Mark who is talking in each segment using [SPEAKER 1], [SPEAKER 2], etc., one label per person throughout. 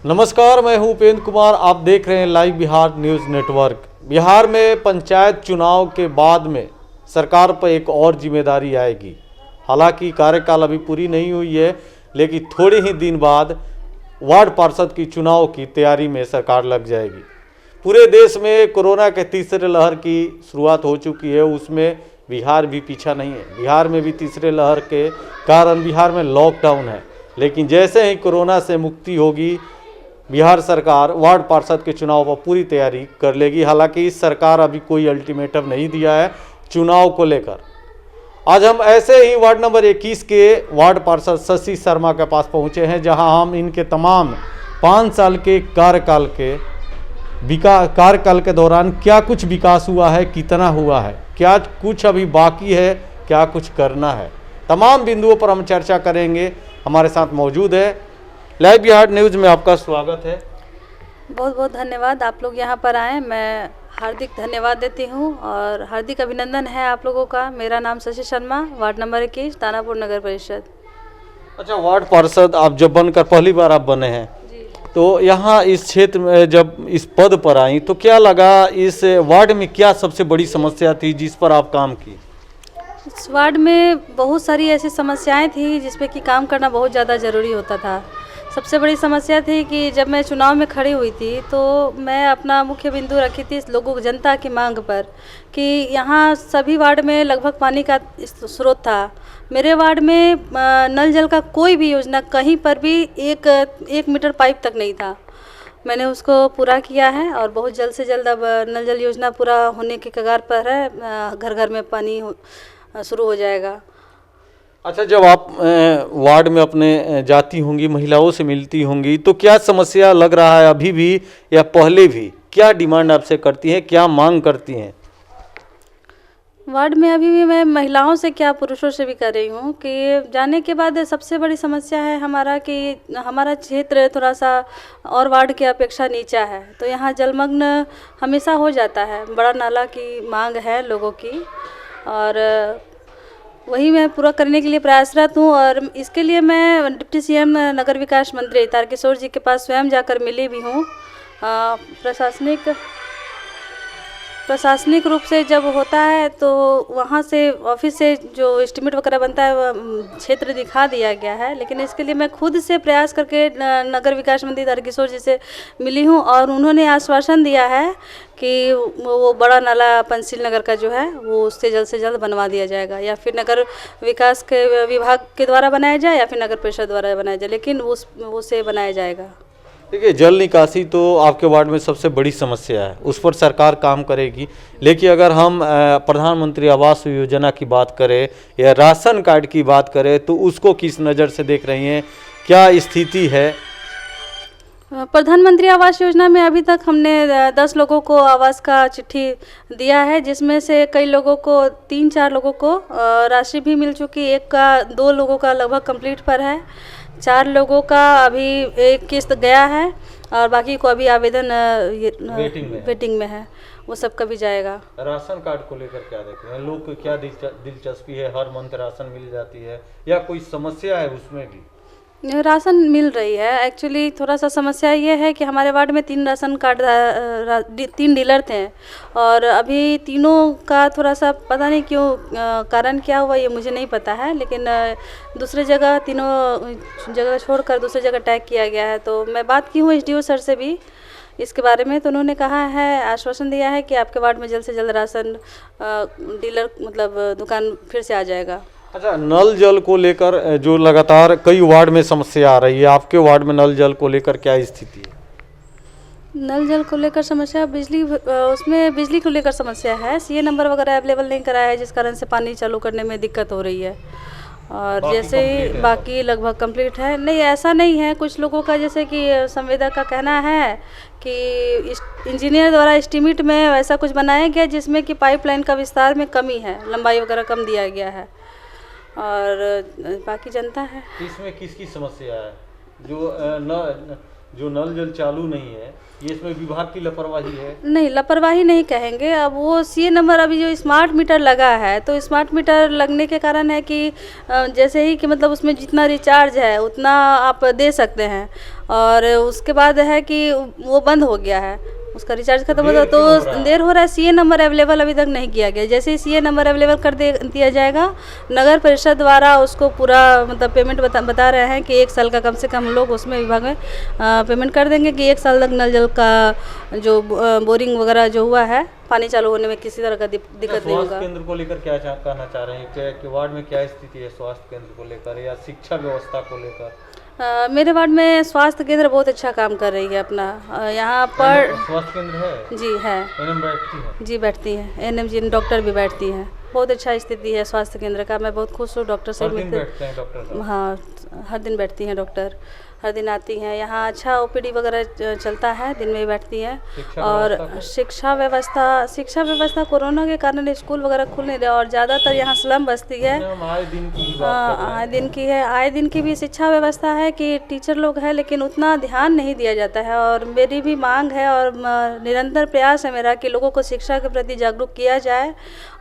[SPEAKER 1] नमस्कार, मैं हूं उपेंद्र कुमार। आप देख रहे हैं live Bihar news network. Bihar में पंचायत चुनाव के बाद में सरकार पर एक और जिम्मेदारी आएगी। हालांकि कार्यकाल अभी पूरी नहीं हुई है, लेकिन थोड़े ही दिन बाद वार्ड पार्षद की चुनाव की तैयारी में सरकार लग जाएगी। पूरे देश में कोरोना के तीसरे लहर की शुरुआत हो चुकी है, उसमें बिहार भी पीछा नहीं है। बिहार में भी तीसरे लहर के कारण बिहार में लॉकडाउन है, लेकिन जैसे ही कोरोना से मुक्ति होगी बिहार सरकार वार्ड पार्षद के चुनाव पर पूरी तैयारी कर लेगी। हालांकि इस सरकार अभी कोई अल्टीमेटम नहीं दिया है चुनाव को लेकर। आज हम ऐसे ही वार्ड नंबर 21 के वार्ड पार्षद शशि शर्मा के पास पहुंचे हैं, जहां हम इनके तमाम 5 साल के कार्यकाल के दौरान क्या कुछ विकास हुआ है, कितना हुआ है, क्या कुछ अभी बाकी है, क्या कुछ करना है, तमाम बिंदुओं पर हम चर्चा करेंगे। हमारे साथ मौजूद है। लाइव बिहार न्यूज़ में आपका स्वागत है।
[SPEAKER 2] बहुत बहुत धन्यवाद, आप लोग यहाँ पर आए, मैं हार्दिक धन्यवाद देती हूँ और हार्दिक अभिनंदन है आप लोगों का। मेरा नाम शशि शर्मा, वार्ड नंबर 21, दानापुर नगर परिषद।
[SPEAKER 1] अच्छा, वार्ड पार्षद आप जब बनकर पहली बार आप बने हैं
[SPEAKER 2] जी।
[SPEAKER 1] तो यहाँ इस क्षेत्र में जब इस पद पर आई तो क्या लगा, इस वार्ड में क्या सबसे बड़ी समस्या थी जिस पर आप काम की?
[SPEAKER 2] इस वार्ड में बहुत सारी ऐसी समस्याएं थी जिस पे कि काम करना बहुत ज़्यादा ज़रूरी होता था। सबसे बड़ी समस्या थी कि जब मैं चुनाव में खड़ी हुई थी तो मैं अपना मुख्य बिंदु रखी थी लोगों जनता की मांग पर कि यहाँ सभी वार्ड में लगभग पानी का स्रोत था। मेरे वार्ड में नल जल का कोई भी योजना कहीं पर भी एक मीटर पाइप तक नहीं था। मैंने उसको पूरा किया है और बहुत जल्द से जल्द अब नल जल योजना पूरा होने के कगार पर है। घर घर में पानी शुरू हो जाएगा।
[SPEAKER 1] अच्छा, जब आप वार्ड में अपने जाती होंगी, महिलाओं से मिलती होंगी, तो क्या समस्या लग रहा है अभी भी या पहले भी? क्या डिमांड आपसे करती हैं, क्या मांग करती हैं?
[SPEAKER 2] वार्ड में अभी भी मैं महिलाओं से क्या पुरुषों से भी कर रही हूँ कि जाने के बाद सबसे बड़ी समस्या है हमारा कि हमारा क्षेत्र थोड़ा सा और वार्ड की अपेक्षा नीचा है, तो यहाँ जलमग्न हमेशा हो जाता है। बड़ा नाला की मांग है लोगों की और वही मैं पूरा करने के लिए प्रयासरत हूँ। और इसके लिए मैं डिप्टी सीएम नगर विकास मंत्री तारकिशोर जी के पास स्वयं जाकर मिली भी हूँ। प्रशासनिक रूप से जब होता है तो वहाँ से ऑफिस से जो एस्टीमेट वगैरह बनता है वह क्षेत्र दिखा दिया गया है, लेकिन इसके लिए मैं खुद से प्रयास करके नगर विकास मंत्री तारकिशोर जी से मिली हूँ और उन्होंने आश्वासन दिया है कि वो बड़ा नाला पंचशील नगर का जो है वो उससे जल्द से जल्द बनवा दिया जाएगा, या फिर नगर विकास के विभाग के द्वारा बनाया जाए या फिर नगर परिषद द्वारा बनाया जाए, लेकिन उससे बनाया जाएगा।
[SPEAKER 1] देखिए, जल निकासी तो आपके वार्ड में सबसे बड़ी समस्या है, उस पर सरकार काम करेगी। लेकिन अगर हम प्रधानमंत्री आवास योजना की बात करें या राशन कार्ड की बात करें तो उसको किस नज़र से देख रही हैं, क्या स्थिति है?
[SPEAKER 2] प्रधानमंत्री आवास योजना में अभी तक हमने 10 लोगों को आवास का चिट्ठी दिया है, जिसमें से कई लोगों को 3-4 लोगों को राशि भी मिल चुकी, 2 लोगों का लगभग कंप्लीट पर है, 4 लोगों का अभी एक किस्त गया है और बाकी को अभी आवेदन वेटिंग में है, वो सब कभी जाएगा।
[SPEAKER 1] राशन कार्ड को लेकर क्या देखते हैं लोग, क्या दिलचस्पी है? हर मंथ राशन मिल जाती है या कोई समस्या है उसमें भी?
[SPEAKER 2] राशन मिल रही है। एक्चुअली थोड़ा सा समस्या ये है कि हमारे वार्ड में 3 राशन कार्ड 3 डीलर थे और अभी तीनों का थोड़ा सा पता नहीं क्यों कारण क्या हुआ ये मुझे नहीं पता है, लेकिन दूसरे जगह तीनों जगह छोड़कर दूसरी जगह टैग किया गया है। तो मैं बात की हूँ एसडीओ सर से भी इसके बारे में, तो उन्होंने कहा है, आश्वासन दिया है कि आपके वार्ड में जल्द से जल्द राशन डीलर मतलब दुकान फिर से आ जाएगा।
[SPEAKER 1] अच्छा, नल जल को लेकर जो लगातार कई वार्ड में समस्या आ रही है, आपके वार्ड में नल जल को लेकर क्या स्थिति है?
[SPEAKER 2] नल जल को लेकर समस्या उसमें बिजली को लेकर समस्या है। सीए नंबर वगैरह अवेलेबल नहीं कराया है, जिस कारण से पानी चालू करने में दिक्कत हो रही है। और जैसे ही बाकी लगभग कंप्लीट है, नहीं ऐसा नहीं है, कुछ लोगों का जैसे कि संवेदक का कहना है कि इंजीनियर द्वारा एस्टीमेट में ऐसा कुछ बनाया गया जिसमें कि पाइपलाइन का विस्तार में कमी है, लंबाई वगैरह कम दिया गया है और बाकी जनता है।
[SPEAKER 1] इसमें किसकी समस्या है? जो नल जल चालू नहीं है, ये इसमें विभाग की लापरवाही है?
[SPEAKER 2] नहीं, लापरवाही नहीं कहेंगे। अब वो सीए नंबर, अभी जो स्मार्ट मीटर लगा है, तो स्मार्ट मीटर लगने के कारण है कि जैसे ही कि मतलब उसमें जितना रिचार्ज है उतना आप दे सकते हैं, और उसके बाद है कि वो बंद हो गया है, उसका रिचार्ज खत्म होता है, तो देर हो रहा है। सीए नंबर अवेलेबल अभी तक नहीं किया गया। जैसे ही सीए नंबर अवेलेबल कर दिया जाएगा, नगर परिषद द्वारा उसको पूरा मतलब पेमेंट बता रहे हैं कि 1 साल का कम से कम हम लोग उसमें विभाग में पेमेंट कर देंगे कि 1 साल तक नल जल का जो बोरिंग वगैरह जो हुआ है, पानी चालू होने में किसी तरह का दिक्कत नहीं होगा।
[SPEAKER 1] स्वास्थ्य केंद्र को लेकर क्या कहना चाह रहे हैं कि वार्ड में क्या स्थिति है स्वास्थ्य केंद्र को लेकर या शिक्षा व्यवस्था को लेकर?
[SPEAKER 2] मेरे वार्ड में स्वास्थ्य केंद्र बहुत अच्छा काम कर रही है अपना। यहाँ पर
[SPEAKER 1] स्वास्थ्य केंद्र है?
[SPEAKER 2] जी है।
[SPEAKER 1] एनएम बैठती है?
[SPEAKER 2] जी बैठती है, एनएम जी डॉक्टर भी बैठती हैं। बहुत अच्छा स्थिति है स्वास्थ्य केंद्र का, मैं बहुत खुश हूँ डॉक्टर से मिलकर।
[SPEAKER 1] बैठते हैं डॉक्टर साहब?
[SPEAKER 2] हाँ, हर दिन बैठती हैं डॉक्टर, हर दिन आती हैं यहाँ। अच्छा ओपीडी वगैरह चलता है, दिन में भी बैठती हैं। और शिक्षा व्यवस्था कोरोना के कारण स्कूल वगैरह खुल नहीं रहे, और ज़्यादातर यहाँ स्लम बस्ती है।
[SPEAKER 1] आए दिन की
[SPEAKER 2] आए दिन की भी शिक्षा व्यवस्था है कि टीचर लोग हैं, लेकिन उतना ध्यान नहीं दिया जाता है। और मेरी भी मांग है और निरंतर प्रयास है मेरा कि लोगों को शिक्षा के प्रति जागरूक किया जाए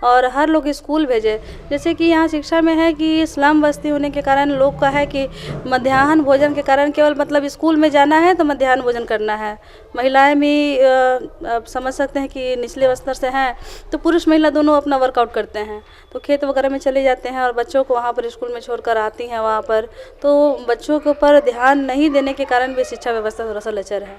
[SPEAKER 2] और हर लोग स्कूल भेजे। जैसे कि यहाँ शिक्षा में है कि स्लम बस्ती होने के कारण लोग का है कि मध्याह्न भोजन के कारण केवल मतलब स्कूल में जाना है तो मध्याह्न भोजन करना है। महिलाएं भी आप समझ सकते हैं कि निचले स्तर से हैं, तो पुरुष महिला दोनों अपना वर्कआउट करते हैं, तो खेत वगैरह में चले जाते हैं और बच्चों को वहाँ पर स्कूल में छोड़कर आती हैं वहाँ पर, तो बच्चों के ऊपर ध्यान नहीं देने के कारण भी शिक्षा व्यवस्था थोड़ा सा लचर है।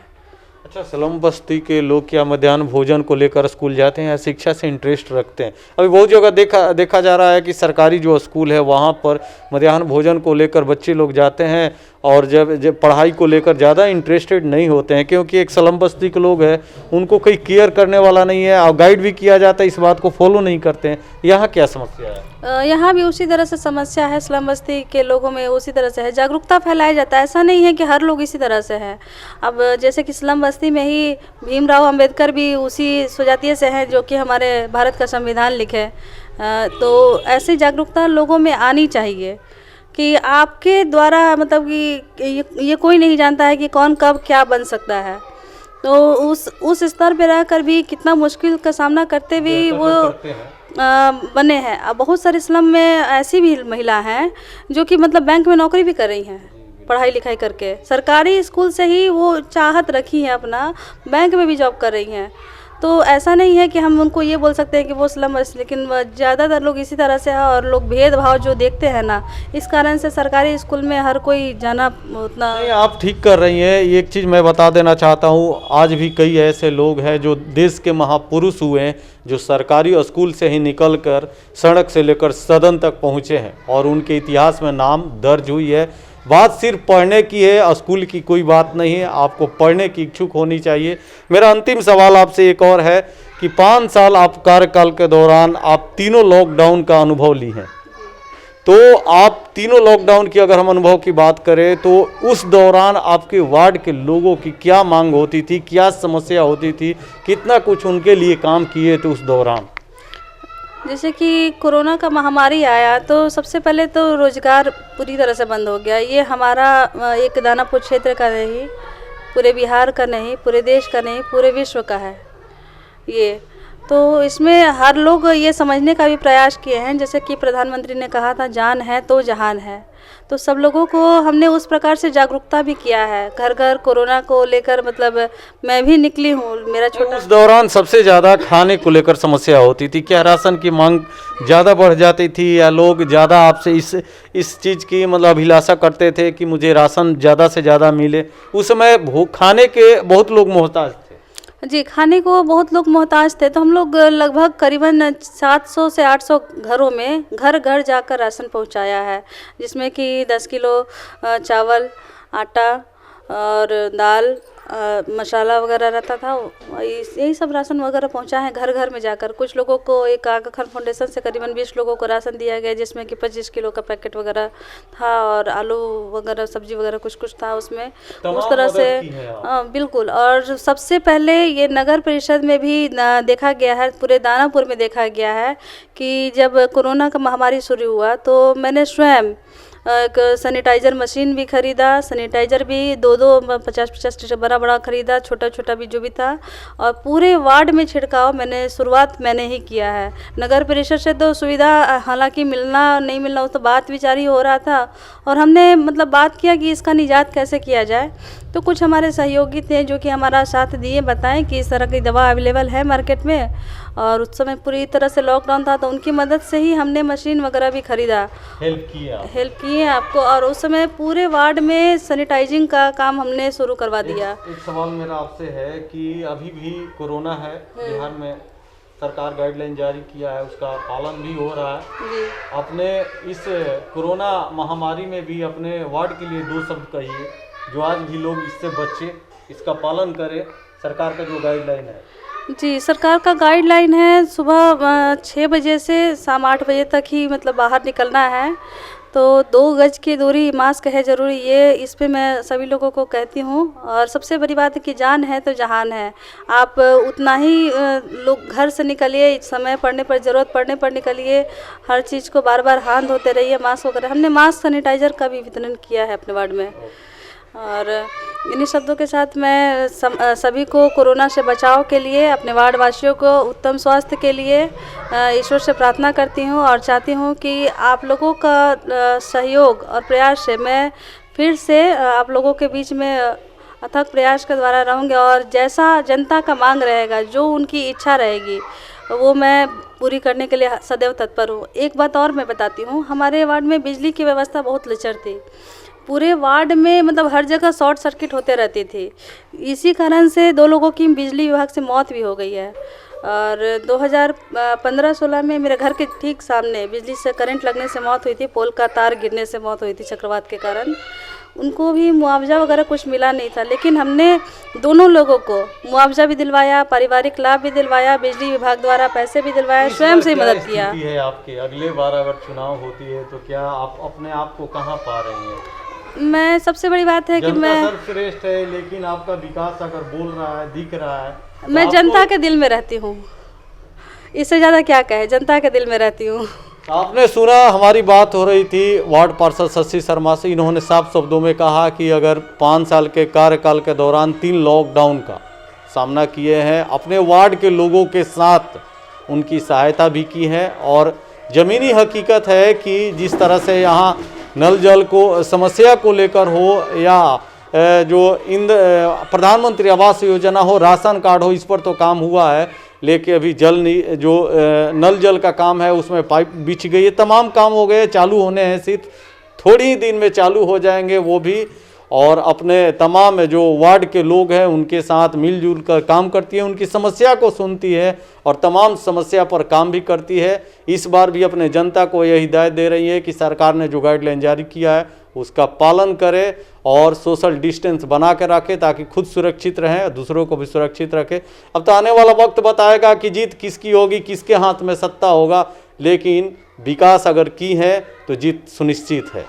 [SPEAKER 1] अच्छा, स्लम बस्ती के लोग क्या मध्याह्न भोजन को लेकर स्कूल जाते हैं या शिक्षा से इंटरेस्ट रखते हैं? अभी बहुत जगह देखा जा रहा है कि सरकारी जो स्कूल है वहाँ पर मध्याह्न भोजन को लेकर बच्चे लोग जाते हैं और जब पढ़ाई को लेकर ज़्यादा इंटरेस्टेड नहीं होते हैं, क्योंकि एक स्लम बस्ती के लोग हैं, उनको कोई केयर करने वाला नहीं है और गाइड भी किया जाता है, इस बात को फॉलो नहीं करते हैं। यहाँ क्या समस्या है?
[SPEAKER 2] यहाँ भी उसी तरह से समस्या है, स्लम बस्ती के लोगों में उसी तरह से है, जागरूकता फैलाया जाता है। ऐसा नहीं है कि हर लोग इसी तरह से हैं। अब जैसे कि स्लम बस्ती में ही भीमराव अंबेडकर भी उसी स्वजातीय से हैं जो कि हमारे भारत का संविधान लिखे, तो ऐसी जागरूकता लोगों में आनी चाहिए कि आपके द्वारा मतलब कि ये कोई नहीं जानता है कि कौन कब क्या बन सकता है, तो उस स्तर पे रहकर भी कितना मुश्किल का सामना करते हुए वो बने हैं। अब बहुत सारे स्लम में ऐसी भी महिला हैं जो कि मतलब बैंक में नौकरी भी कर रही हैं, पढ़ाई लिखाई करके सरकारी स्कूल से ही वो चाहत रखी है, अपना बैंक में भी जॉब कर रही हैं। तो ऐसा नहीं है कि हम उनको ये बोल सकते हैं कि वो स्लम, लेकिन ज़्यादातर लोग इसी तरह से है और लोग भेदभाव जो देखते हैं ना, इस कारण से सरकारी स्कूल में हर कोई जाना उतना
[SPEAKER 1] नहीं। आप ठीक कर रही हैं। एक चीज़ मैं बता देना चाहता हूँ, आज भी कई ऐसे लोग हैं जो देश के महापुरुष हुए हैं, जो सरकारी स्कूल से ही निकलकर सड़क से लेकर सदन तक पहुँचे हैं और उनके इतिहास में नाम दर्ज हुई है। बात सिर्फ पढ़ने की है, स्कूल की कोई बात नहीं है, आपको पढ़ने की इच्छुक होनी चाहिए। मेरा अंतिम सवाल आपसे एक और है कि 5 साल आप कार्यकाल के दौरान आप तीनों लॉकडाउन का अनुभव ली हैं, तो आप तीनों लॉकडाउन की अगर हम अनुभव की बात करें तो उस दौरान आपके वार्ड के लोगों की क्या मांग होती थी, क्या समस्या होती थी, कितना कुछ उनके लिए काम किए थे उस दौरान?
[SPEAKER 2] जैसे कि कोरोना का महामारी आया तो सबसे पहले तो रोज़गार पूरी तरह से बंद हो गया। ये हमारा एक दानापुर क्षेत्र का नहीं, पूरे बिहार का नहीं, पूरे देश का नहीं, पूरे विश्व का है ये। तो इसमें हर लोग ये समझने का भी प्रयास किए हैं, जैसे कि प्रधानमंत्री ने कहा था जान है तो जहान है, तो सब लोगों को हमने उस प्रकार से जागरूकता भी किया है। घर घर कोरोना को लेकर मतलब मैं भी निकली हूँ, मेरा छोटा।
[SPEAKER 1] उस दौरान सबसे ज़्यादा खाने को लेकर समस्या होती थी, क्या राशन की मांग ज़्यादा बढ़ जाती थी या लोग ज़्यादा आपसे इस चीज़ की मतलब अभिलाषा करते थे कि मुझे राशन ज़्यादा से ज़्यादा मिले? उस समय खाने के बहुत लोग मोहताज थे।
[SPEAKER 2] जी, खाने को बहुत लोग मोहताज थे, तो हम लोग लगभग करीबन 700 से 800 घरों में घर घर जाकर राशन पहुंचाया है, जिसमें कि 10 किलो चावल, आटा और दाल, मसाला वगैरह रहता था, यही सब राशन वगैरह पहुंचा है घर घर में जाकर। कुछ लोगों को एक आगा खान फाउंडेशन से करीबन 20 लोगों को राशन दिया गया, जिसमें कि 25 किलो का पैकेट वगैरह था और आलू वगैरह सब्जी वगैरह कुछ कुछ था उसमें, उस तरह से। बिल्कुल। और सबसे पहले ये नगर परिषद में भी देखा गया है, पूरे दानापुर में देखा गया है कि जब कोरोना का महामारी शुरू हुआ तो मैंने स्वयं एक सैनिटाइज़र मशीन भी ख़रीदा, सैनिटाइज़र भी 50-50 लीटर बड़ा ख़रीदा, छोटा छोटा भी जो भी था। और पूरे वार्ड में छिड़काव शुरुआत मैंने ही किया है। नगर परिषद से तो सुविधा हालांकि मिलना नहीं मिलना वो तो बात विचार ही हो रहा था, और हमने मतलब बात किया कि इसका निजात कैसे किया जाए। तो कुछ हमारे सहयोगी थे जो कि हमारा साथ दिए, बताएं कि इस तरह की दवा अवेलेबल है मार्केट में, और उस समय पूरी तरह से लॉकडाउन था, तो उनकी मदद से ही हमने मशीन वगैरह भी ख़रीदा, हेल्प किए आपको। और उस समय पूरे वार्ड में सैनिटाइजिंग का काम हमने शुरू करवा दिया।
[SPEAKER 1] एक सवाल मेरा आपसे है कि अभी भी कोरोना है बिहार में, सरकार गाइडलाइन जारी किया है, उसका पालन भी हो रहा है
[SPEAKER 2] जी।
[SPEAKER 1] अपने इस कोरोना महामारी में भी अपने वार्ड के लिए 2 शब्द कहिए जो आज भी लोग इससे बचे, इसका पालन करें, सरकार का जो गाइडलाइन है।
[SPEAKER 2] जी, सरकार का गाइडलाइन है सुबह 6 बजे से शाम 8 बजे तक ही मतलब बाहर निकलना है, तो 2 गज की दूरी, मास्क है ज़रूरी, ये इस पे मैं सभी लोगों को कहती हूँ। और सबसे बड़ी बात है कि जान है तो जहान है, आप उतना ही लोग घर से निकलिए, समय पड़ने पर, ज़रूरत पड़ने पर निकलिए, हर चीज़ को बार बार हाथ धोते रहिए, मास्क वगैरह। हमने मास्क सैनिटाइज़र का भी वितरण किया है अपने वार्ड में। और इन्हीं शब्दों के साथ मैं सभी को कोरोना से बचाव के लिए, अपने वार्ड वासियों को उत्तम स्वास्थ्य के लिए ईश्वर से प्रार्थना करती हूँ, और चाहती हूँ कि आप लोगों का सहयोग और प्रयास से मैं फिर से आप लोगों के बीच में अथक प्रयास के द्वारा रहूँगी, और जैसा जनता का मांग रहेगा, जो उनकी इच्छा रहेगी, वो मैं पूरी करने के लिए सदैव तत्पर हूँ। एक बात और मैं बताती हूँ, हमारे वार्ड में बिजली की व्यवस्था बहुत लचर थी, पूरे वार्ड में मतलब हर जगह शॉर्ट सर्किट होते रहती थी। इसी कारण से 2 लोगों की बिजली विभाग से मौत भी हो गई है। और 2015-16 में मेरे घर के ठीक सामने बिजली से करंट लगने से मौत हुई थी, पोल का तार गिरने से मौत हुई थी चक्रवात के कारण। उनको भी मुआवजा वगैरह कुछ मिला नहीं था, लेकिन हमने दोनों लोगों को मुआवजा भी दिलवाया, पारिवारिक लाभ भी दिलवाया, बिजली विभाग द्वारा पैसे भी दिलवाया, स्वयं से मदद किया।
[SPEAKER 1] है आपके अगले बार अगर चुनाव होती है तो क्या आप अपने आप को कहाँ पा रही हैं?
[SPEAKER 2] मैं सबसे बड़ी बात है कि मैं
[SPEAKER 1] सर्वश्रेष्ठ है, लेकिन आपका विकास अगर बोल रहा है, दिख रहा है,
[SPEAKER 2] मैं जनता के दिल में रहती हूँ, इससे ज़्यादा क्या कहे, जनता के दिल में रहती हूँ।
[SPEAKER 1] आपने सुना, हमारी बात हो रही थी वार्ड पार्षद शशि शर्मा से। इन्होंने साफ शब्दों में कहा कि अगर 5 साल के कार्यकाल के दौरान 3 लॉकडाउन का सामना किए हैं, अपने वार्ड के लोगों के साथ उनकी सहायता भी की है, और ज़मीनी हकीकत है कि जिस तरह से यहाँ नल जल को समस्या को लेकर हो, या जो प्रधानमंत्री आवास योजना हो, राशन कार्ड हो, इस पर तो काम हुआ है, लेकिन अभी नल जल का काम है उसमें पाइप बिछ गई है, तमाम काम हो गए, चालू होने हैं, सिर्फ थोड़ी ही दिन में चालू हो जाएंगे वो भी। और अपने तमाम जो वार्ड के लोग हैं उनके साथ मिलजुल कर काम करती है, उनकी समस्या को सुनती है और तमाम समस्या पर काम भी करती है। इस बार भी अपने जनता को यह हिदायत दे रही है कि सरकार ने जो गाइडलाइन जारी किया है उसका पालन करे और सोशल डिस्टेंस बना के रखे, ताकि खुद सुरक्षित रहें, दूसरों को भी सुरक्षित रखें। अब तो आने वाला वक्त बताएगा कि जीत किसकी होगी, किसके हाथ में सत्ता होगा, लेकिन विकास अगर की है तो जीत सुनिश्चित है।